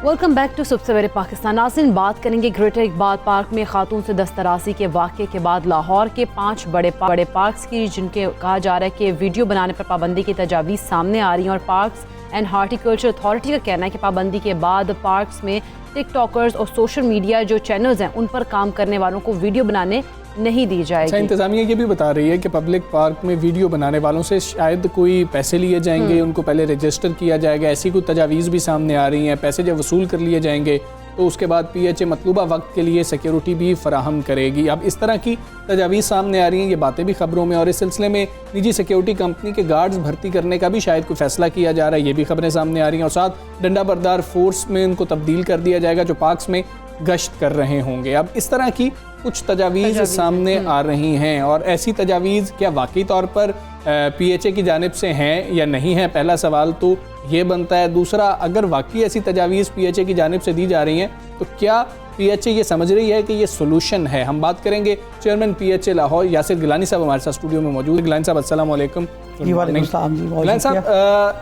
Welcome back to सुबह सवेरे पाकिस्तान। नाज़रीन, बात करेंगे ग्रेटर इकबाल पार्क में खातून से दस्तरासी के वाक़े के बाद लाहौर के 5 बड़े पार्क्स की, जिनके कहा जा रहा है कि वीडियो बनाने पर पाबंदी की तजावीज़ सामने आ रही हैं, और पार्क्स एंड हार्टिकल्चर अथॉरिटी का कहना है कि पाबंदी के बाद पार्क्स में टिकटॉकर्स और सोशल मीडिया जो चैनल्स हैं उन पर काम करने वालों को वीडियो बनाने नहीं दी जाएगी। इंतजामिया ये भी बता रही है कि पब्लिक पार्क में वीडियो बनाने वालों से शायद कोई पैसे लिए जाएंगे, उनको पहले रजिस्टर किया जाएगा, ऐसी कोई तजावीज़ भी सामने आ रही हैं। पैसे जब वसूल कर लिए जाएंगे तो उसके बाद PHA मतलूबा वक्त के लिए सिक्योरिटी भी फराहम करेगी। अब इस तरह की तजावीज़ सामने आ रही हैं, ये बातें भी खबरों में, और इस सिलसिले में निजी सिक्योरिटी कंपनी के गार्ड्स भर्ती करने का भी शायद कोई फैसला किया जा रहा है, ये भी खबरें सामने आ रही हैं। और साथ डंडा बरदार फोर्स में उनको तब्दील कर दिया जाएगा जो पार्क्स में गश्त कर रहे होंगे। अब इस तरह की कुछ तजावीज़ सामने आ रही हैं, और ऐसी तजावीज़ क्या वाकई तौर पर PHA की जानिब से हैं या नहीं है, पहला सवाल तो ये बनता है। दूसरा, अगर वाकई ऐसी तजावीज़ PHA की जानिब से दी जा रही हैं तो क्या PHA ये समझ रही है कि ये सोल्यूशन है? हम बात करेंगे चेयरमैन PHA लाहौर यासिर गिलानी साहब हमारे साथ स्टूडियो में मौजूद। गिलानी साहब अस्सलाम वालेकुम। गिलानी साहब,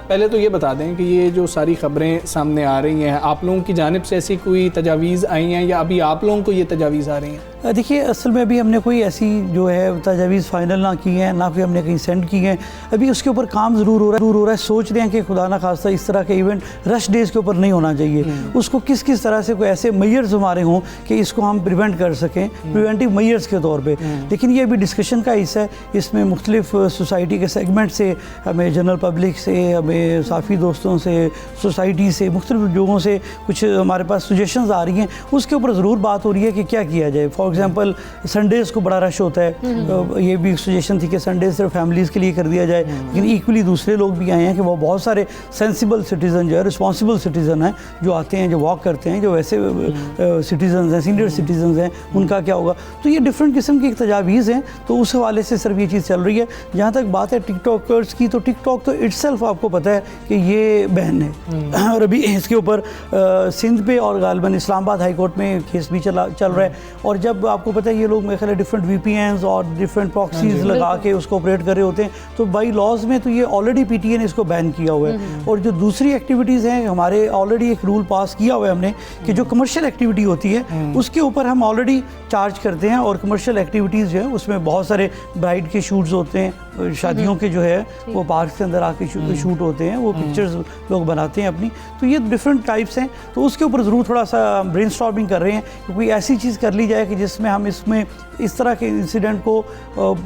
पहले तो ये बता दें कि ये जो सारी खबरें सामने आ रही हैं, आप लोगों की जानिब से ऐसी कोई तजावीज़ आई हैं या अभी आप लोगों को ये तजावीज़ आ रही हैं? देखिए, असल में अभी हमने कोई ऐसी जो है तजावीज़ फ़ाइनल ना की है, ना कोई हमने कहीं सेंड की हैं। अभी उसके ऊपर काम ज़रूर हो रहा है। सोच रहे हैं कि खुदा ना खास्ता इस तरह के इवेंट रश डेज़ के ऊपर नहीं होना चाहिए। उसको किस किस तरह से कोई ऐसे मेजर्स हमारे हों कि इसको हम प्रिवेंट कर सकें, प्रिवेंटिव मेजर्स के तौर पर। लेकिन ये अभी डिस्कशन का हिस्सा है। इसमें मुख्तलिफ सोसाइटी के सेगमेंट से, हमें जनरल पब्लिक से, हमें साफ़ी दोस्तों से, सोसाइटी से, मुख्तलिफ लोगों से कुछ हमारे पास सजेशंस आ रही हैं। उसके ऊपर ज़रूर बात हो रही है कि क्या किया जाए। फॉर एग्जांपल, संडेज़ को बड़ा रश होता है, ये भी सजेशन थी कि संडे सिर्फ फैमिलीज़ के लिए कर दिया जाए। लेकिन इक्वली दूसरे लोग भी आए हैं कि वो बहुत सारे सेंसिबल सिटीज़न जो है, रिस्पॉन्सिबल सिटीज़न हैं, जो आते हैं, जो वॉक करते हैं, जो वैसे सिटीज़न हैं, सीनियर सिटीज़न हैं, उनका क्या होगा। तो ये डिफरेंट किस्म की तजावीज़ हैं। तो उस हवाले से सिर्फ ये चीज़ चल रही है। जहाँ तक बात है टिकटॉकर्स की, तो टिकटॉक तो इटसेल्फ आपको पता है कि ये बैन है, और अभी इसके ऊपर सिंध पे और गालिबन इस्लामाबाद हाई कोर्ट में केस भी चल रहा है। और जब आपको पता है ये लोग मेरे ख्याल डिफरेंट VPNs और डिफरेंट प्रॉक्सीज लगा के उसको ऑपरेट कर रहे होते हैं, तो बाई लॉज में तो ये ऑलरेडी PTA ने इसको बैन किया हुआ है। और जो दूसरी एक्टिविटीज़ हैं, हमारे ऑलरेडी एक रूल पास किया हुआ है हमने कि जो कमर्शियल एक्टिविटी होती है उसके ऊपर हम ऑलरेडी चार्ज करते हैं। और कमर्शियल एक्टिविटीज़ जो है उसमें बहुत सारे ब्राइड के शूट्स होते हैं, शादियों के जो है वो पार्क के अंदर आके शूट होते हैं, वो पिक्चर्स लोग बनाते हैं अपनी। तो ये डिफरेंट टाइप्स हैं। तो उसके ऊपर ज़रूर थोड़ा सा ब्रेनस्टॉर्मिंग कर रहे हैं कि कोई ऐसी चीज़ कर ली जाए कि जिसमें हम इसमें इस तरह के इंसिडेंट को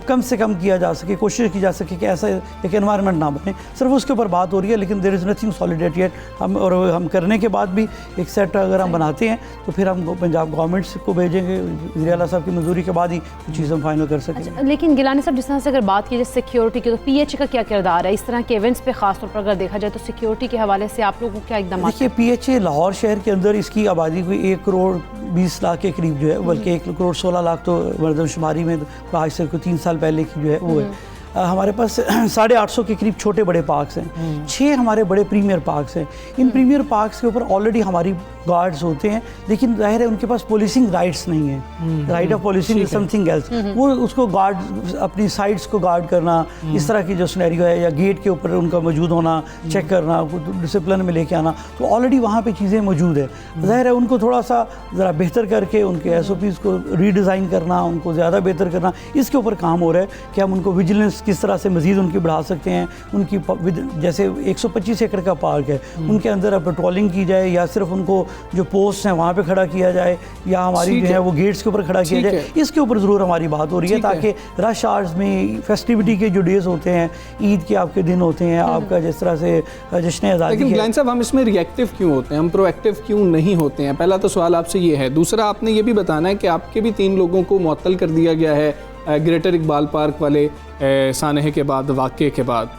कम से कम किया जा सके, कोशिश की जा सके कि ऐसा एक एनवायरनमेंट ना बने। सिर्फ उसके ऊपर बात हो रही है, लेकिन there is nothing solid yet. हम करने के बाद भी एक सेट अगर हम बनाते हैं तो फिर हम पंजाब गवर्नमेंट को भेजेंगे, वज़ीर आला साहब की मंजूरी के बाद ही चीज़ हम फाइनल कर सकेंगे। अच्छा, लेकिन गिलानी साहब, जिस तरह से अगर बात की जाए सिक्योरिटी की, तो PHA का क्या किरदार है इस तरह के इवेंट्स पे? खास तौर पर अगर देखा जाए तो सिक्योरिटी के हवाले से आप लोगों को क्या इकदाम? देखिए, PHA लाहौर शहर के अंदर इसकी आबादी कोई 1 करोड़ 20 लाख के करीब जो है, बल्कि 1 करोड़ 16 लाख तो मरदमशुमारी में आज से 3 साल पहले की जो है वो है। हमारे पास 850 के करीब छोटे बड़े पार्क्स हैं, 6 हमारे बड़े प्रीमियर पार्क्स हैं। इन प्रीमियर पार्क्स के ऊपर ऑलरेडी हमारी गार्ड्स होते हैं, लेकिन जाहिर है उनके पास पुलिसिंग राइट्स नहीं है। Right of policing is something else. वो उसको गार्ड, अपनी साइट्स को गार्ड करना, इस तरह की जो सिनेरियो है, या गेट के ऊपर उनका मौजूद होना, चेक करना, डिसिप्लिन में लेके आना, तो ऑलरेडी वहाँ पे चीज़ें मौजूद है। जाहिर है उनको थोड़ा सा ज़रा बेहतर करके उनके SOPs को रीडिज़ाइन करना, उनको ज़्यादा बेहतर करना, इसके ऊपर काम हो रहा है कि हम उनको विजिलेंस किस तरह से मज़ीद उनकी बढ़ा सकते हैं। उनकी जैसे 125 एकड़ का पार्क है, उनके अंदर पेट्रोलिंग की जाए, या सिर्फ उनको जो पोस्ट हैं वहाँ पे खड़ा किया जाए, या हमारी जो है वो गेट्स के ऊपर खड़ा किया जाए। इसके ऊपर ज़रूर हमारी बात हो रही है, ताकि रश आवर्स में, फेस्टिविटी के जो डेज़ होते हैं, ईद के आपके दिन होते हैं, आपका जिस तरह से जश्न आज़ादी। लेकिन गिलानी साहब, हम इसमें रिएक्टिव क्यों होते हैं, हम प्रोएक्टिव क्यों नहीं होते हैं? पहला तो सवाल आपसे ये है। दूसरा, आपने ये भी बताना है कि आपके भी 3 लोगों को मुअत्तल कर दिया गया है ग्रेटर इकबाल पार्क वाले सानहे के बाद, वाक़े के बाद।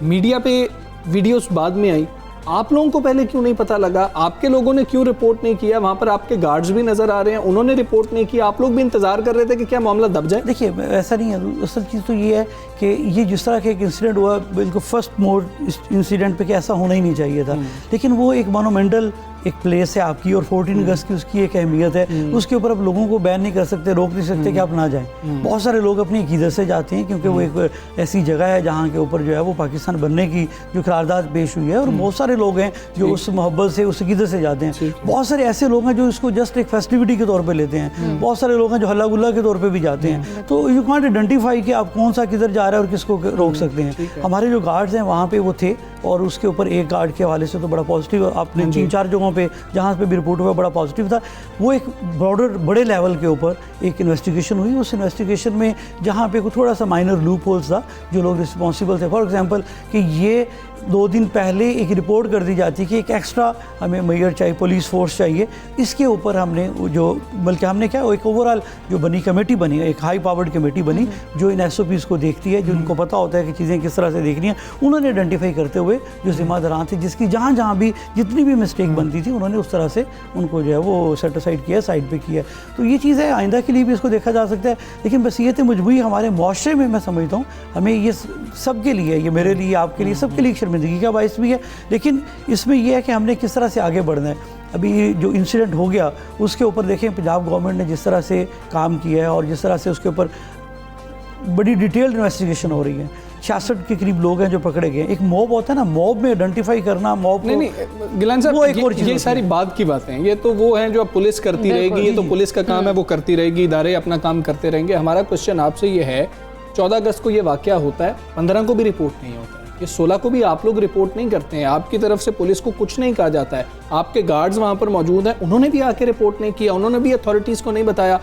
मीडिया पे वीडियोस बाद में आई, आप लोगों को पहले क्यों नहीं पता लगा? आपके लोगों ने क्यों रिपोर्ट नहीं किया? वहाँ पर आपके गार्ड्स भी नज़र आ रहे हैं, उन्होंने रिपोर्ट नहीं किया। आप लोग भी इंतज़ार कर रहे थे कि क्या मामला दब जाए? देखिए, ऐसा नहीं है। असल चीज़ तो ये है कि ये जिस तरह का एक इंसिडेंट हुआ, बिल्कुल फर्स्ट मोड इंसिडेंट पे कि ऐसा होना ही नहीं चाहिए था। लेकिन वो एक मोनूमेंटल एक प्लेस है आपकी और 14 अगस्त की उसकी एक अहमियत है, उसके ऊपर आप लोगों को बैन नहीं कर सकते, रोक नहीं सकते कि आप ना जाएं। बहुत सारे लोग अपनी अकीदत से जाते हैं क्योंकि वो एक ऐसी जगह है जहाँ के ऊपर जो है वो पाकिस्तान बनने की जो करारदाद पेश हुई है, और बहुत सारे लोग हैं जो उस मोहब्बत से, उस अकीदत से जाते हैं। बहुत सारे ऐसे लोग हैं जो इसको जस्ट एक फेस्टिविटी के तौर पर लेते हैं, बहुत सारे लोग हैं जो हल्ला गुल्ला के तौर पर भी जाते हैं। तो यू कांट आइडेंटिफाई कि आप कौन सा किधर जा रहा है और किसको रोक सकते हैं। हमारे जो गार्ड्स हैं वहाँ पे वो थे, और उसके ऊपर एक गार्ड के हवाले से तो बड़ा पॉजिटिव, आपने 3-4 जगहों पे जहाँ पे भी रिपोर्ट हुआ बड़ा पॉजिटिव था। वो एक ब्रॉडर बड़े लेवल के ऊपर एक इन्वेस्टिगेशन हुई। उस इन्वेस्टिगेशन में जहाँ पे कुछ थोड़ा सा माइनर लूप होल्स था, जो लोग रिस्पॉन्सिबल थे, फॉर एग्जांपल कि ये 2 दिन पहले एक रिपोर्ट कर दी जाती कि एक एक्स्ट्रा हमें मेजर चाहिए, पुलिस फोर्स चाहिए। इसके ऊपर हमने जो, बल्कि हमने क्या, एक ओवरऑल जो बनी कमेटी बनी, एक हाई पावर्ड कमेटी बनी जो इन SOPs को देखती है, जो उनको पता होता है कि चीज़ें किस तरह से देखनी है। उन्होंने आइडेंटिफाई करते हुए जो जिम्मेदारान थे, जिसकी जहाँ जहाँ भी जितनी भी मिस्टेक बनती थी, उन्होंने उस तरह से उनको जो है वो सेट असाइड किया, साइड पे किया। तो ये चीज़ है, आइंदा के लिए भी इसको देखा जा सकता है। लेकिन बस ये मजबूरी हमारे मुआशरे में, मैं समझता हूँ हमें ये सबके लिए, ये मेरे लिए, आपके लिए, सबके लिए शर्मिंदगी का बायस भी है। लेकिन इसमें यह है कि हमने किस तरह से आगे बढ़ना है। अभी जो इंसिडेंट हो गया उसके ऊपर देखें, पंजाब गवर्नमेंट ने जिस तरह से काम किया है और जिस तरह से उसके ऊपर बड़ी डिटेल्ड इन्वेस्टिगेशन हो रही है। 66 के करीब लोग हैं जो पकड़े गए। एक मॉब होता है ना, मॉब में आइडेंटिफाई करना, मॉब नहीं, गिलान साहब, वो एक और चीज़ ये सारी बात की बातें हैं, ये तो वो हैं जो अब पुलिस करती रहेगी, ये तो पुलिस का काम है, वो करती रहेगी, इदारे अपना काम करते रहेंगे। हमारा क्वेश्चन आपसे ये है, 14 अगस्त को ये वाकया होता है, 15 को भी रिपोर्ट नहीं होता है, ये 16 को भी आप लोग रिपोर्ट नहीं करते हैं, आपकी तरफ से पुलिस को कुछ नहीं कहा जाता है, आपके गार्ड्स वहाँ पर मौजूद हैं, उन्होंने भी आके रिपोर्ट नहीं किया, उन्होंने भी अथॉरिटीज़ को नहीं बताया।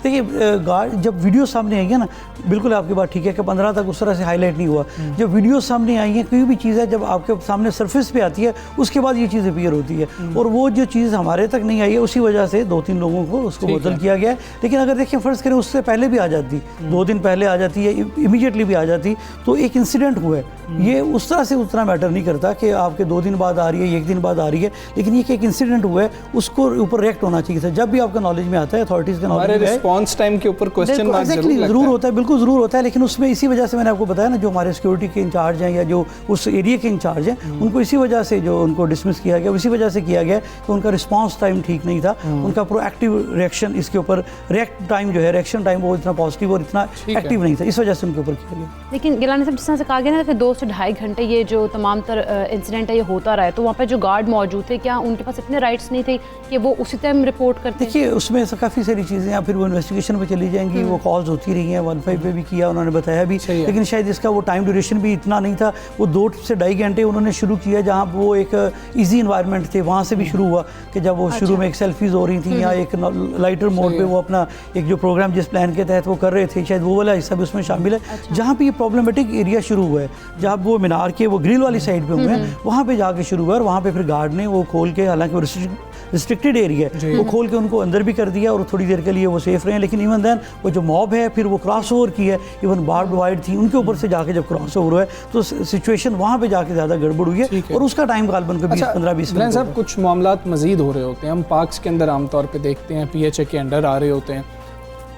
देखिए, गार्ड जब वीडियो सामने आई है ना, बिल्कुल आपकी बात ठीक है कि 15 तक उस तरह से हाईलाइट नहीं हुआ। जब वीडियो सामने आई है, कोई भी चीज़ है जब आपके सामने सरफेस पे आती है, उसके बाद ये चीज़ अपीयर होती है, और वो जो चीज़ हमारे तक नहीं आई है, उसी वजह से 2-3 लोगों को उसको बदल किया गया है। लेकिन अगर देखिए, फ़र्ज़ करें उससे पहले भी आ जाती, 2 दिन पहले आ जाती है, इमीडिएटली भी आ जाती, तो एक इंसिडेंट हुआ है, ये उस तरह से उतना मैटर नहीं करता कि आपके 2 दिन बाद आ रही है, 1 दिन बाद आ रही है। लेकिन ये कि एक इंसिडेंट हुआ है, उसको ऊपर रिएक्ट होना चाहिए था। जब भी आपका नॉलेज में आता है, अथॉरिटीज़ के नॉलेज में रिस्पॉन्स टाइम के ऊपर क्वेश्चन मार्क जरूर होता है, बिल्कुल ज़रूर होता है। लेकिन उसमें इसी वजह से मैंने आपको बताया ना, जो हमारे सिक्योरिटी के इंचार्ज हैं या जो उस एरिया के इंचार्ज हैं, उनको इसी वजह से जो उनको डिसमिस किया गया, इसी वजह से किया गया कि उनका रिस्पांस टाइम ठीक नहीं था, उनका प्रोएक्टिव रिएक्शन, इसके ऊपर रिएक्ट टाइम जो है, रिएक्शन टाइम वो इतना पॉजिटिव और इतना एक्टिव नहीं था, इस वजह से उनके ऊपर किया गया। लेकिन गिलानी साहब, जिस तरह से कहा गया ना कि 2 से ढाई घंटे ये जो तमाम इंसिडेंट है ये होता रहा है, तो वहाँ पे जो गार्ड मौजूद थे, क्या उनके पास इतने राइट्स नहीं थे कि वो उसी टाइम रिपोर्ट करते? देखिए, उसमें काफ़ी सारी चीज़ें हैं, फिर वो इन्वेस्टिगेशन पे चली जाएंगी, वो कॉल्स होती रही हैं, 15 पे भी किया उन्होंने बताया भी, लेकिन शायद इसका वो टाइम ड्यूरेशन भी इतना नहीं था। वो 2 से ढाई घंटे उन्होंने शुरू किया, जहाँ वो एक ईजी इन्वायरमेंट थे, वहाँ से भी शुरू हुआ कि जब वो शुरू में एक सेल्फीज़ हो रही थी या एक लाइटर मोड पे वो अपना एक जो प्रोग्राम जिस प्लान के तहत वो कर रहे थे, शायद वो वाला हिस्सा भी उसमें शामिल है। जहाँ पे ये प्रॉब्लमेटिक एरिया शुरू हुआ है, जहाँ वो मीनार के वो ग्रिल वाली साइड पे हुए हैं, वहाँ पे जाके शुरू हुआ, और वहाँ पे फिर गार्ड ने वो खोल के, हालांकि वो रिस्ट्रिक्टेड एरिया है, वो खोल के उनको अंदर भी कर दिया और थोड़ी देर के लिए वो सेफ रहे। लेकिन इवन देन वो जो मॉब है, फिर वो क्रॉस ओवर की है, इवन बार्ब वाइड थी, उनके ऊपर से जाके जब क्रॉस ओवर हुआ है, तो सिचुएशन वहाँ पे जाके ज़्यादा गड़बड़ हुई है, और उसका टाइम गालबन को 15-20 मिनट। साहब, कुछ मामलात मजीद हो रहे होते हैं, हम पार्क्स के अंदर आमतौर पर देखते हैं, PHA के अंडर आ रहे होते हैं,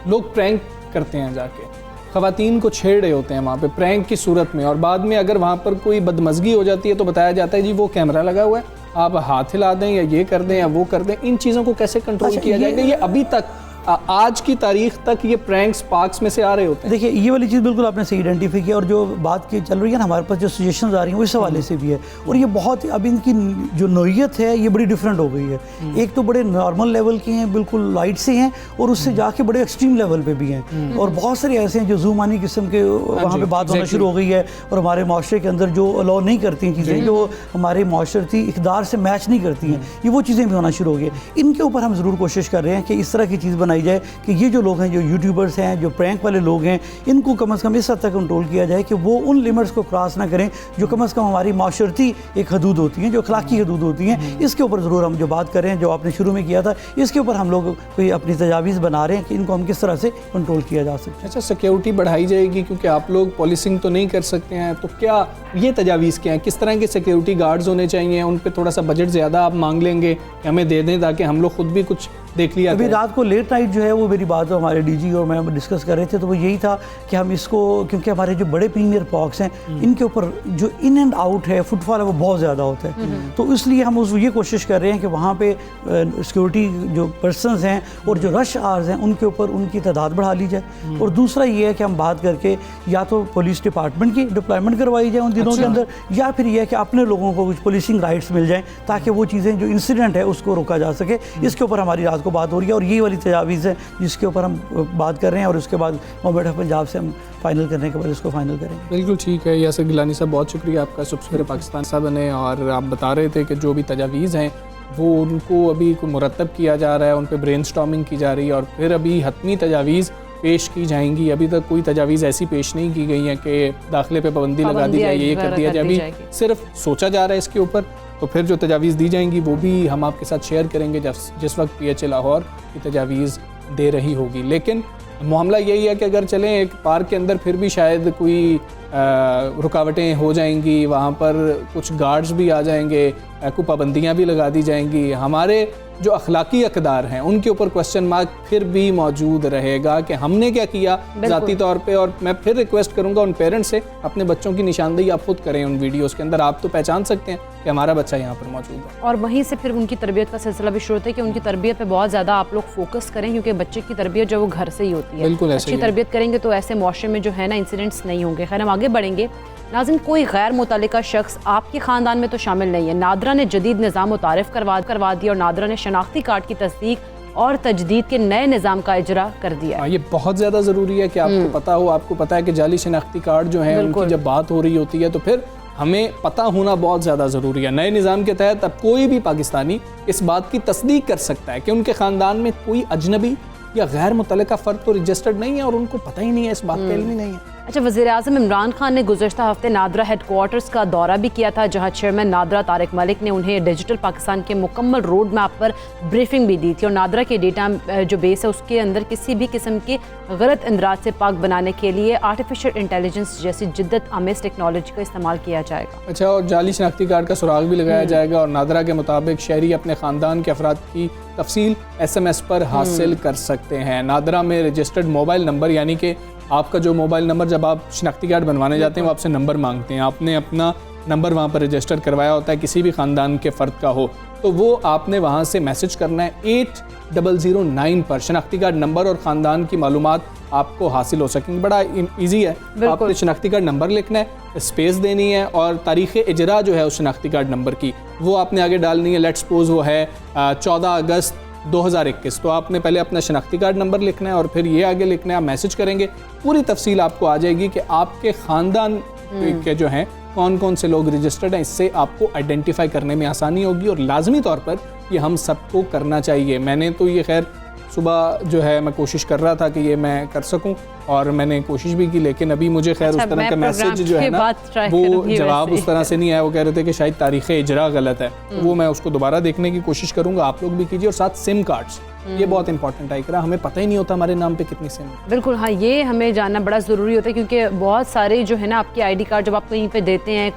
लोग प्रैंक करते हैं, जाके ख़वातीन को छेड़ रहे होते हैं वहाँ पे प्रैंक की सूरत में, और बाद में अगर वहाँ पर कोई बदमज़गी हो जाती है तो बताया जाता है जी वो कैमरा लगा हुआ है, आप हाथ हिला दें या ये कर दें या वो कर दें। इन चीज़ों को कैसे कंट्रोल किया जाएगा? ये अभी तक आज की तारीख तक ये प्रैंक्स पार्क्स में से आ रहे होते हैं। देखिए, ये वाली चीज़ बिल्कुल आपने सही आइडेंटिफाई किया, और जो बात की चल रही है ना, हमारे पास जो सजेशंस आ रही हैं वो इस हवाले से भी है, और ये बहुत, अब इनकी जो नोयत है ये बड़ी डिफरेंट हो गई है। एक तो बड़े नॉर्मल लेवल के हैं, बिल्कुल लाइट से हैं, और उससे जाके बड़े एक्सट्रीम लेवल पे भी हैं, और बहुत सारे ऐसे हैं जो जूमानी किस्म के वहाँ पे बात होना शुरू हो गई है, और हमारे माशरे के अंदर जो अलाउ नहीं करती हैं चीज़ें, जो हमारे माशरती इक़दार से मैच नहीं करती हैं, ये वो चीज़ें भी होना शुरू हो गई। इनके ऊपर हम ज़रूर कोशिश कर रहे हैं कि इस तरह की चीज़ बनाई जाए कि ये जो लोग हैं, जो यूट्यूबर्स हैं, जो प्रैंक वाले लोग हैं, इनको कम से कम इस हद तक कंट्रोल किया जाए कि वो उन लिमिट्स को क्रॉस ना करें जो कम से कम हमारी माशरती एक हदूद होती हैं, जो अखलाकी हदूद होती हैं। इसके ऊपर ज़रूर हम जो बात कर रहे हैं, जो आपने शुरू में किया था, इसके ऊपर हम लोग कोई अपनी तजावीज़ बना रहे हैं कि इनको हम किस तरह से कंट्रोल किया जा सकता है। अच्छा, सिक्योरिटी बढ़ाई जाएगी क्योंकि आप लोग पॉलिसिंग तो नहीं कर सकते हैं, तो क्या ये तजावीज़ क्या है? किस तरह के सिक्योरिटी गार्ड्स होने चाहिए? उन पर थोड़ा सा बजट ज़्यादा आप मांग लेंगे कि हमें दे दें ताकि हम लोग खुद भी कुछ देख लिया अभी करें। रात को लेट नाइट जो है वो मेरी बात हमारे डीजी और मैं डिस्कस कर रहे थे, तो वो यही था कि हम इसको, क्योंकि हमारे जो बड़े प्रीमियर पार्क्स हैं इनके ऊपर जो इन एंड आउट है फुटफॉल है वो बहुत ज़्यादा होता है, तो इसलिए हम ये कोशिश कर रहे हैं कि वहाँ पे सिक्योरिटी जो पर्सनस हैं और जो रश आवर्स हैं उनके ऊपर उनकी तादाद बढ़ा ली जाए। और दूसरा ये है कि हम बात करके या तो पुलिस डिपार्टमेंट की डिप्लॉयमेंट करवाई जाए उन दिनों के अंदर, या फिर यह है कि अपने लोगों को कुछ पुलिसिंग राइट्स मिल जाएं ताकि वो चीज़ें जो इंसिडेंट है उसको रोका जा सके। इसके ऊपर हमारी रात को बात हो रही है और ये वाली तजावीज़ है जिसके ऊपर हम बात कर रहे हैं और उसके बाद गवर्नमेंट ऑफ पंजाब से हम फाइनल करने के बाद इसको फाइनल करेंगे। बिल्कुल ठीक है यासिर गिलानी साहब, बहुत शुक्रिया आपका सुबह पाकिस्तान साहब ने। और आप बता रहे थे कि जो भी तजावीज़ हैं वो उनको अभी मुरतब किया जा रहा है, उन पर ब्रेनस्टॉर्मिंग की जा रही है और फिर अभी हतमी तजावीज़ पेश की जाएंगी। अभी तक कोई तजावीज़ ऐसी पेश नहीं की गई हैं कि दाखिले पे पाबंदी लगा दी जाए, ये कर दिया जाए। अभी सिर्फ सोचा जा रहा है इसके ऊपर, तो फिर जो तजावीज़ दी जाएंगी वो भी हम आपके साथ शेयर करेंगे जिस वक्त PHA लाहौर की तजावीज़ दे रही होगी। लेकिन मामला यही है कि अगर चलें एक पार्क के अंदर फिर भी शायद कोई रुकावटें हो जाएंगी, वहाँ पर कुछ गार्ड्स भी आ जाएंगे, कुछ पाबंदियाँ भी लगा दी जाएंगी, हमारे जो अखलाकी अक़दार हैं उनके ऊपर क्वेश्चन मार्क फिर भी मौजूद रहेगा कि हमने क्या किया ज़ाती तौर पे। और मैं फिर रिक्वेस्ट करूँगा उन पेरेंट्स से, अपने बच्चों की निशानदेही आप खुद करें उन वीडियोज़ के अंदर, आप तो पहचान सकते हैं कि हमारा बच्चा यहाँ पर मौजूद है। और वहीं से फिर उनकी तरबियत का सिलसिला भी शुरू होता है कि उनकी तरबियत पे बहुत ज़्यादा आप लोग फोकस करें, क्योंकि बच्चे की तरबियत जो वो घर से ही होती है। बिल्कुल अच्छी तरबियत करेंगे तो ऐसे मुआशरे में जो है ना इंसिडेंट्स नहीं होंगे। खैर हम आगे बढ़ेंगे। नाज़रीन, कोई गैर मुतल्लिका शख्स आपके ख़ानदान में तो शामिल नहीं है। नादरा ने जदीद निज़ाम मुतारिफ करवा दिया और नादरा ने शनाख्ती कार्ड की तस्दीक और तजदीद के नए निज़ाम का इजरा कर दिया। ये बहुत ज़्यादा ज़रूरी है कि आपको पता हो। आपको पता है कि जाली शनाख्ती कार्ड जो है उनकी जब बात हो रही होती है तो फिर हमें पता होना बहुत ज़्यादा ज़रूरी है। नए निज़ाम के तहत अब कोई भी पाकिस्तानी इस बात की तस्दीक कर सकता है कि उनके ख़ानदान में कोई अजनबी या गैर मुतल्लिका फ़र्द तो रजिस्टर्ड नहीं है और उनको पता ही नहीं है, इस बात का इल्म ही नहीं है। अच्छा, वज़ीर-ए-आज़म इमरान खान ने गुज़श्ता हफ्ते नादरा हेडक्वार्टर्स का दौरा भी किया था, जहां चेयरमैन नादरा तारिक मलिक ने उन्हें डिजिटल पाकिस्तान के मुकम्मल रोड मैप पर ब्रीफिंग भी दी थी। और नादरा के डेटा जो बेस है उसके अंदर किसी भी किस्म के गलत इंदराज से पाक बनाने के लिए आर्टिफिशियल इंटेलिजेंस जैसी जिद्दत आमेज टेक्नोलॉजी का इस्तेमाल किया जाएगा। अच्छा, और जाली शनाख्ती कार्ड का सुराग भी लगाया जाएगा और नादरा के मुताबिक शहरी अपने ख़ानदान के अफराद की तफसील SMS पर हासिल कर सकते हैं। नादरा में रजिस्टर्ड मोबाइल नंबर, यानी कि आपका जो मोबाइल नंबर जब आप शनाख्ती कार्ड बनवाने जाते हैं वो आपसे नंबर मांगते हैं, आपने अपना नंबर वहाँ पर रजिस्टर करवाया होता है, किसी भी ख़ानदान के फ़र्द का हो तो वो आपने वहाँ से मैसेज करना है 8009 पर। शनाख्ती कार्ड नंबर और ख़ानदान की मालूमात आपको हासिल हो सकेंगी। बड़ा इजी है, आपने शनाख्ती कार्ड नंबर लिखना है, स्पेस देनी है और तारीख़ इजरा जो है उस शनाख्ती कार्ड नंबर की वो आपने आगे डालनी है। लेट्स सपोज वो है 14 अगस्त 2021, तो आपने पहले अपना शनाख्ती कार्ड नंबर लिखना है और फिर ये आगे लिखना है। आप मैसेज करेंगे, पूरी तफसील आपको आ जाएगी कि आपके ख़ानदान के जो हैं कौन कौन से लोग रजिस्टर्ड हैं। इससे आपको आइडेंटिफाई करने में आसानी होगी और लाजमी तौर पर ये हम सबको करना चाहिए। मैंने तो ये खैर सुबह जो है मैं कोशिश कर रहा था कि ये मैं कर सकूं और मैंने कोशिश भी की, लेकिन अभी मुझे खैर उस तरह का मैसेज जो है ना वो जवाब उस तरह से नहीं आया। वो कह रहे थे कि शायद तारीख़ इजरा गलत है, तो वो मैं उसको दोबारा देखने की कोशिश करूंगा। आप लोग भी कीजिए। और साथ सिम कार्ड्स, ये बहुत इंपॉर्टेंट है, हमें पता ही नहीं होता हमारे नाम पे कितनी सिम है। बिल्कुल, हाँ, ये हमें जानना बड़ा ज़रूरी होता है क्योंकि बहुत सारे जो है ना आपकी ID कार्ड जब आप कहीं पे देते हैं,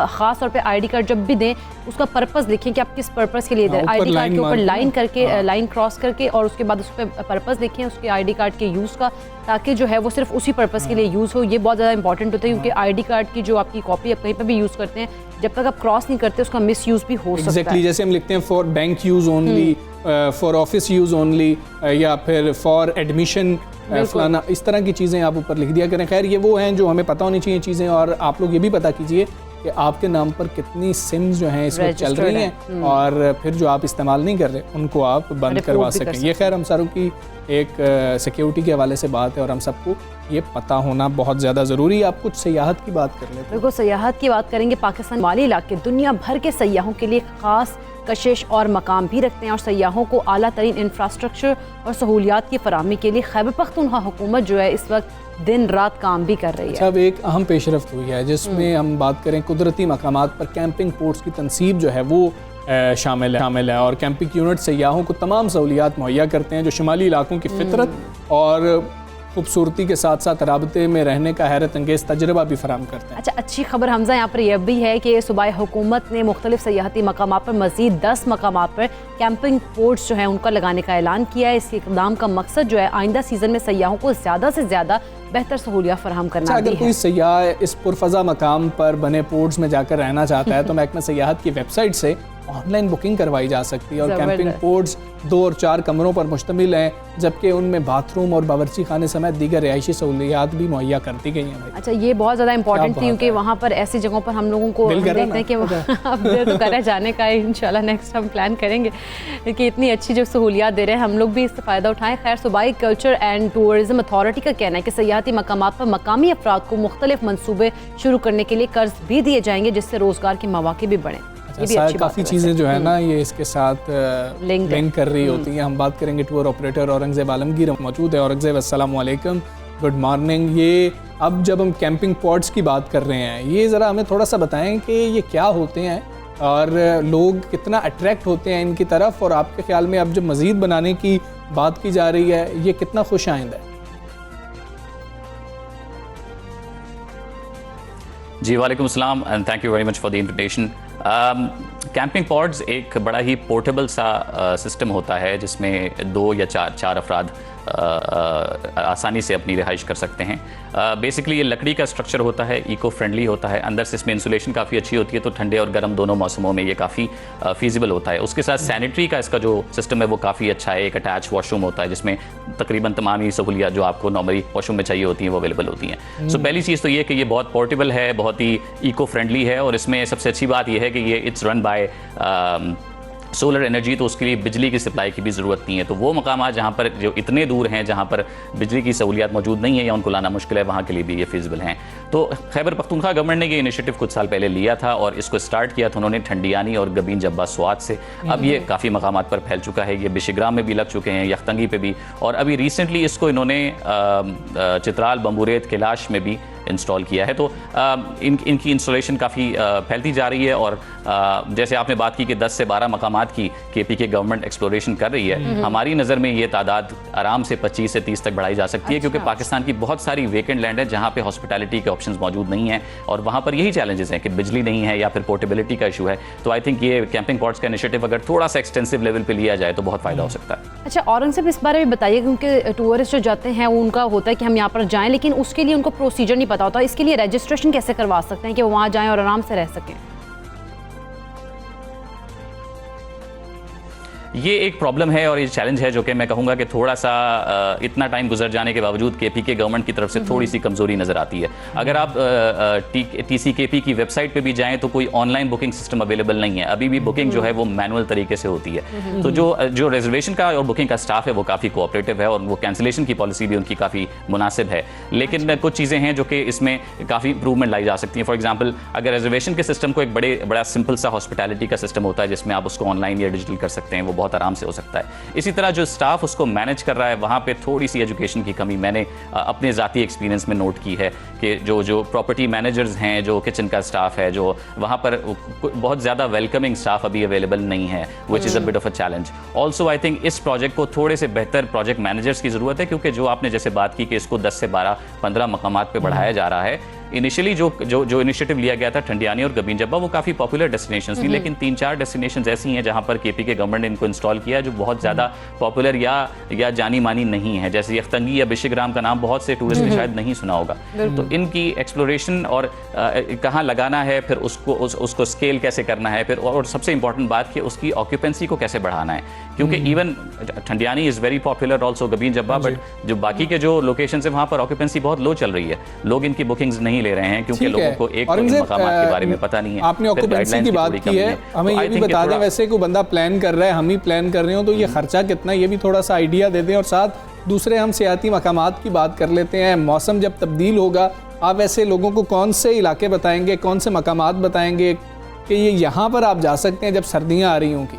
ख़ास तौर पे ID कार्ड जब भी दें उसका पर्पस लिखें कि आप किस पर्पस के लिए दे रहे हैं। ID कार्ड के ऊपर लाइन करके लाइन क्रॉस करके और उसके बाद उस पर पर्पस लिखें उसके ID कार्ड के यूज़ का, ताकि जो है वो सिर्फ उसी पर्पस के लिए यूज़ हो। ये बहुत ज़्यादा इंपॉर्टेंट होता है क्योंकि ID कार्ड की जो आपकी कॉपी आप कहीं पर भी यूज़ करते हैं, जब तक आप क्रॉस नहीं करते उसका मिस यूज़ भी हो सकता है। जैसे हम लिखते हैं for bank use only, for office use only, या फिर फॉर एडमिशन फलाना, इस तरह की चीज़ें आप ऊपर लिख दिया करें। खैर ये वो हैं जो हमें पता होनी चाहिए चीज़ें। और आप लोग ये भी पता कीजिए कि आपके नाम पर कितनी सिम्स जो हैं इस वक्त चल रही हैं और फिर जो आप इस्तेमाल नहीं कर रहे उनको आप बंद करवा सकें। ये खैर हम सारों की एक सिक्योरिटी के हवाले से बात है और हम सबको ये पता होना बहुत ज़्यादा ज़रूरी है। आप कुछ सयाहत की बात कर लेते हैं। बिल्कुल, सयाहत की बात करेंगे। पाकिस्तान माली इलाके दुनिया भर के सयाहों के लिए ख़ास कशिश और मकाम भी रखते हैं और सयाहों को आला तरीन इंफ्रास्ट्रक्चर और सहूलियात की फराहमी के लिए खैबर पख्तूनख्वा हुकूमत जो है इस वक्त दिन रात काम भी कर रही है। अब एक अहम पेशरफ्त हुई है जिसमें हम बात करें कुदरती मकामात पर कैंपिंग पोर्ट्स की तनसीब जो है वो शामिल है और कैंपिंग यूनिट सयाहों को तमाम सहूलियात मुहैया करते हैं जो शुमाली इलाकों की फितरत और खूबसूरती के साथ साथ राबते में रहने का हैरत अंगेज़ तजर्बा भी फराहम करते हैं। अच्छा, अच्छी खबर हमजा यहाँ पर यह भी है कि सूबाई हुकूमत ने मुख्तलिफ सयाहती मकामात पर मज़ीद 10 मकामात पर कैंपिंग पोर्ट्स जो है उनका लगाने का ऐलान किया है। इसके इक़दाम का मकसद जो है आइंदा सीज़न में सयाहों को ज़्यादा से ज़्यादा बेहतर सहूलियत फराहम करना अगर कोई सयाह इस पुरफज़ा मकाम पर बने पोर्ट्स में जाकर रहना चाहता है तो महकमा सयाहत की वेबसाइट से ऑनलाइन बुकिंग करवाई जा सकती है। और कैंपिंग पोर्ट्स 2 और 4 कमरों पर मुश्तमिल हैं, जबकि उनमें बाथरूम और बावर्ची खाने समेत दीगर रिहायशी सहूलियात भी मुहैया कर दी गई हैं। अच्छा, ये बहुत ज़्यादा इंपॉर्टेंट थी क्योंकि वहाँ पर ऐसी जगहों पर हम लोगों को देखते हैं कि अब दिल तो करे जाने का है। इंशाल्लाह नेक्स्ट हम प्लान करेंगे कि इतनी अच्छी जो सहूलियात दे रहे हैं हम लोग भी इससे फ़ायदा उठाएँ। खैर, सूबाई कल्चर एंड टूरिज़म अथॉरिटी का कहना है कि सयाहती मकामात पर मकामी अफराद को मुख्तलिफ मनसूबे शुरू करने के लिए कर्ज भी दिए जाएंगे, जिससे रोज़गार के मौके भी बढ़ें। काफ़ी चीज़ें जो है ना ये इसके साथ लिंक कर रही होती हैं। हम बात करेंगे टूर ऑपरेटर औरंगज़ेब आलमगीर मौजूद है। औरंगज़ेब, अस्सलाम वालेकुम, गुड मॉर्निंग। ये अब जब हम कैंपिंग पॉट्स की बात कर रहे हैं, ये ज़रा हमें थोड़ा सा बताएं कि ये क्या होते हैं और लोग कितना अट्रैक्ट होते हैं इनकी तरफ, और आपके ख्याल में अब जब मज़ीद बनाने की बात की जा रही है ये कितना खुश आइंदा है? जी, वालेकुम अस्सलाम and thank you very much for the invitation. Camping pods एक बड़ा ही पोर्टेबल सा सिस्टम होता है जिसमें 2 या 4 अफराद आसानी से अपनी रिहाइश कर सकते हैं। बेसिकली ये लकड़ी का स्ट्रक्चर होता है, इको फ्रेंडली होता है, अंदर से इसमें इंसुलेशन काफ़ी अच्छी होती है, तो ठंडे और गर्म दोनों मौसमों में ये काफ़ी फीजिबल होता है। उसके साथ सैनिटरी का इसका जो सिस्टम है वो काफ़ी अच्छा है। एक अटैच वॉशरूम होता है जिसमें तकरीबन तमाम ही सहूलियात जो आपको नॉर्मली वॉशरूम में चाहिए होती हैं वो अवेलेबल होती हैं। सो पहली चीज़ तो ये कि ये बहुत पोर्टेबल है, बहुत ही इको फ्रेंडली है, और इसमें सबसे अच्छी बात यह है कि ये it's run by solar energy, तो उसके लिए बिजली की सप्लाई की भी ज़रूरत नहीं है। तो वो मकाम जहाँ पर जो इतने दूर हैं, जहाँ पर बिजली की सहूलियात मौजूद नहीं है या उनको लाना मुश्किल है, वहाँ के लिए भी ये फिजिबल हैं। तो खैबर पख्तूनख्वा गवर्नमेंट ने ये इनिशिएटिव कुछ साल पहले लिया था और इसको स्टार्ट किया था उन्होंने ठंडियानी और गबीन जब्बा स्वात से। अब ये काफ़ी मकामात पर फैल चुका है, ये बिशिग्राम में भी लग चुके हैं, यख्तंगी पे भी, और अभी रिसेंटली इसको इन्होंने चित्राल, बम्बूरेत, कैलाश में भी इंस्टॉल किया है। तो इनकी इंस्टॉलेशन काफ़ी फैलती जा रही है। और जैसे आपने बात की कि 10 से 12 मकामात की KPK गवर्नमेंट एक्सप्लोरेशन कर रही है, हमारी नज़र में ये तादाद आराम से 25 से 30 तक बढ़ाई जा सकती है, क्योंकि पाकिस्तान की बहुत सारी वेकेंट लैंड है जहाँ पे हॉस्पिटैलिटी के ऑप्शंस मौजूद नहीं हैं, और वहाँ पर यही चैलेंजेस हैं कि बिजली नहीं है या फिर पोर्टेबिलिटी का इशू है। तो आई थिंक ये कैंपिंग पॉट्स का इनिशिएटिव अगर थोड़ा सा एक्सटेंसिव लेवल पे लिया जाए तो बहुत फ़ायदा हो सकता है। अच्छा, औरंगज़ेब, इस बारे में बताइए, क्योंकि टूरिस्ट जो जाते हैं उनका होता है कि हम यहाँ पर जाएँ, लेकिन उसके लिए उनको प्रोसीजर नहीं पता होता। इसके लिए रजिस्ट्रेशन कैसे करवा सकते हैं कि वो वहाँ जाएं और आराम से रह सकें? ये एक प्रॉब्लम है और ये चैलेंज है जो कि मैं कहूँगा कि थोड़ा सा इतना टाइम गुजर जाने के बावजूद KPK गवर्नमेंट की तरफ से थोड़ी सी कमज़ोरी नज़र आती है। अगर आप TCKP की वेबसाइट पे भी जाएं तो कोई ऑनलाइन बुकिंग सिस्टम अवेलेबल नहीं है। अभी भी बुकिंग जो है वो मैनुअल तरीके से होती है। तो जो रिजर्वेशन का और बुकिंग का स्टाफ है वो काफ़ी कोऑपरेटिव है, और वो कैंसिलेशन की पॉलिसी भी उनकी काफ़ी मुनासिब है। लेकिन कुछ चीज़ें हैं जो कि इसमें काफ़ी इंप्रूवमेंट लाई जा सकती हैं। फॉर एग्जाम्पल, अगर रिजर्वेशन के सिस्टम को एक बड़ा सिंपल सा हॉस्पिटैलिटी का सिस्टम होता है जिसमें आप उसको ऑनलाइन या डिजिटल कर सकते हैं, वो बहुत आराम से हो सकता है। इसी तरह जो स्टाफ उसको मैनेज कर रहा है वहाँ पे थोड़ी सी एजुकेशन की कमी मैंने अपने ज़ाती एक्सपीरियंस में नोट की है कि जो प्रॉपर्टी मैनेजर्स हैं, जो किचन का स्टाफ है, जो वहाँ पर बहुत ज़्यादा वेलकमिंग स्टाफ अभी अवेलेबल नहीं है, which is a bit of a challenge. Also I think इस प्रोजेक्ट को थोड़े से बेहतर प्रोजेक्ट मैनेजर्स की ज़रूरत है, क्योंकि जो आपने जैसे बात की कि इसको 10 से 12-15 मकामात पे बढ़ाया जा रहा है। इनिशियली जो इनिशिएटिव लिया गया था ठंडियानी और गबीन जब्बा, वो काफ़ी पॉपुलर डेस्टिनेशंस थी, लेकिन 3-4 डेस्टिनेशंस ऐसी हैं जहाँ पर KPK गवर्नमेंट ने इनको इंस्टॉल किया है जो बहुत ज़्यादा पॉपुलर या जानी मानी नहीं है। जैसे यख्तंगी या बिशिग्राम का नाम बहुत से टूरिस्ट ने शायद नहीं सुना होगा। तो इनकी एक्सप्लोरेशन और कहाँ लगाना है, फिर उसको स्केल कैसे करना है, फिर और सबसे इंपॉर्टेंट बात कि उसकी ऑक्यूपेंसी को कैसे बढ़ाना है, क्योंकि इवन ठंडियानी इज़ वेरी पॉपुलर, ऑल्सो गबीन जब्बा, बट जो बाकी के जो लोकेशन है वहाँ पर ऑक्यूपेंसी बहुत लो चल रही है। लोग इनकी बुकिंग्स नहीं ले रहे हैं क्योंकि लोगों को एक मकामात के बारे में पता नहीं है। आपने ऑक्यूपेंसी की बात की है, हमें ये भी बता दें, वैसे कोई बंदा प्लान कर रहा है, हम ही प्लान कर रहे हो, तो ये खर्चा कितना, ये भी थोड़ा सा आइडिया दे दें। और साथ दूसरे हम सियाती मकामात की बात कर लेते हैं। मौसम जब तब्दील होगा, आप ऐसे लोगों को कौन से इलाके बताएंगे, कौन से मकामात बताएंगे कि ये यहाँ पर आप जा सकते हैं जब सर्दियाँ आ रही होंगी?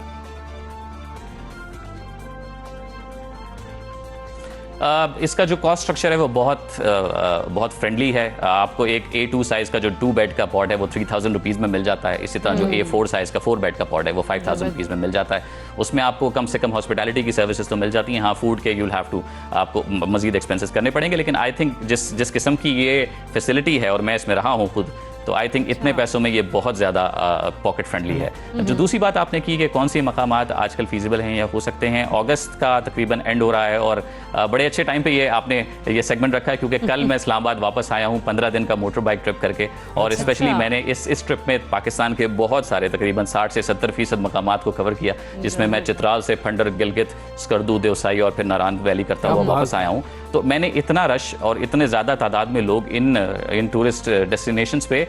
इसका जो कॉस्ट स्ट्रक्चर है वो बहुत फ्रेंडली है। आपको एक A2 साइज़ का जो 2 बेड का पॉट है वो 3000 रुपीज़ में मिल जाता है। इसी तरह जो A4 साइज़ का 4 बेड का पॉट है वो 5000 रुपीज़ में मिल जाता है। उसमें आपको कम से कम हॉस्पिटैलिटी की सर्विसेज तो मिल जाती हैं। हाँ, फूड के यूल हैव टू आपको मजीद एक्सपेंसेस करने पड़ेंगे, लेकिन आई थिंक जिस किस्म की ये फैसिलिटी है और मैं इसमें रहा हूँ खुद, तो आई थिंक इतने पैसों में ये बहुत ज़्यादा पॉकेट फ्रेंडली है। जो दूसरी बात आपने की कि कौन से मकामात आजकल फीजिबल हैं या हो सकते हैं, अगस्त का तकरीबन एंड हो रहा है और बड़े अच्छे टाइम पे ये आपने ये सेगमेंट रखा है, क्योंकि कल मैं इस्लामाबाद वापस आया हूँ 15 दिन का मोटर बाइक ट्रिप करके, और स्पेशली मैंने इस ट्रिप में पाकिस्तान के बहुत सारे तकरीबन 60 से 70% मकामात को कवर किया, जिसमें मैं चित्राल से फंडर, गिलगित, स्कर्दू, देवसाई और फिर नारायण वैली करता हुआ वापस आया हूँ। तो मैंने इतना रश और इतने ज़्यादा तादाद में लोग इन टूरिस्ट डेस्टिनेशंस पे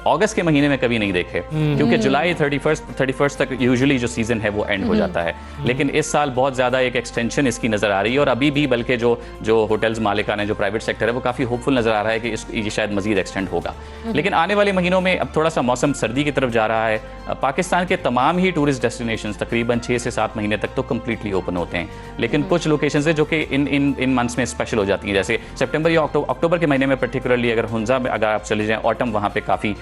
अगस्त के महीने में कभी नहीं देखे, क्योंकि जुलाई 31 तक यूजुअली जो सीज़न है वो एंड हो जाता है। लेकिन इस साल बहुत ज़्यादा एक एक्सटेंशन इसकी नज़र आ रही है, और अभी भी बल्कि जो होटल्स मालिकान है, जो प्राइवेट सेक्टर है, वो काफ़ी होपफुल नज़र आ रहा है कि ये शायद मज़ीद एक्सटेंड होगा। लेकिन आने वाले महीनों में अब थोड़ा सा मौसम सर्दी की तरफ जा रहा है। पाकिस्तान के तमाम ही टूरिस्ट डेस्टिनेशंस तकरीबन 6 से 7 महीने तक तो कम्प्लीटली ओपन होते हैं, लेकिन कुछ लोकेशंस है जो कि इन मंथ्स में स्पेशल हो जाती हैं, जैसे सितंबर या अक्टूबर के महीने में पर्टिकुलरली अगर हुंजा में अगर आप चले जाएं, ऑटम वहाँ पे काफ़ी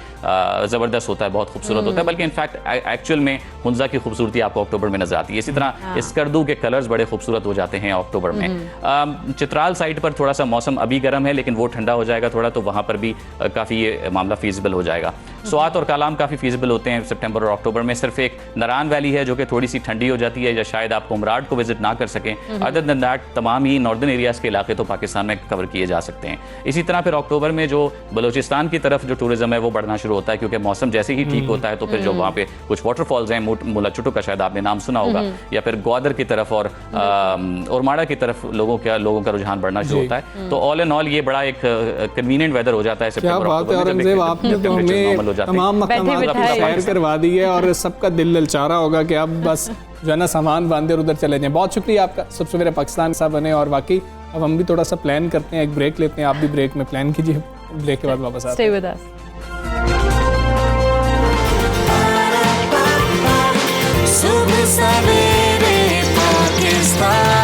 ज़बरदस्त होता है, बहुत खूबसूरत होता है, बल्कि इनफैक्ट एक्चुअल में हुंजा की खूबसूरती आपको अक्टूबर में नजर आती है। इसी तरह स्कर्दू के कलर्स बड़े खूबसूरत हो जाते हैं अक्टूबर में। चित्राल साइड पर थोड़ा सा मौसम अभी गर्म है, लेकिन वो ठंडा हो जाएगा थोड़ा, तो वहाँ पर भी काफ़ी ये मामला फीजिबल हो जाएगा। स्वात और कालाम काफ़ी फीजिबल होते हैं सितंबर और अक्टूबर में। सिर्फ एक नारायण वैली है जो कि थोड़ी सी ठंडी हो जाती है, या शायद आप उमराट को विजिट ना कर सकें। अदर देन दैट तमाम ही नॉर्दर्न एरियाज़ के इलाके तो पाकिस्तान में कवर किए जा सकते हैं। इसी तरह फिर अक्टूबर में जो बलूचिस्तान की तरफ जो टूरिज्म है वो बढ़ना शुरू होता है, क्योंकि मौसम जैसे ही ठीक होता है तो फिर जो वहाँ पे कुछ वाटरफॉल्स हैं, मुला चुटू का शायद आपने नाम सुना होगा, या फिर ग्वादर की तरफ और उरमाड़ा की तरफ लोगों का रुझान बढ़ना शुरू होता है। तो ऑल इन ऑल ये बड़ा एक कन्वीनियंट वेदर हो जाता है सितंबर सैर करवा दी है और सबका दिल ललचा रहा होगा कि अब बस जो है ना सामान बांधे और उधर चले जाएं। बहुत शुक्रिया आपका, सबसे मेरे पाकिस्तान साहब बने। और वाकई अब हम भी थोड़ा सा प्लान करते हैं, एक ब्रेक लेते हैं, आप भी ब्रेक में प्लान कीजिए, ब्रेक के बाद वापस आते हैं। सुबह सवेरे पाकिस्तान।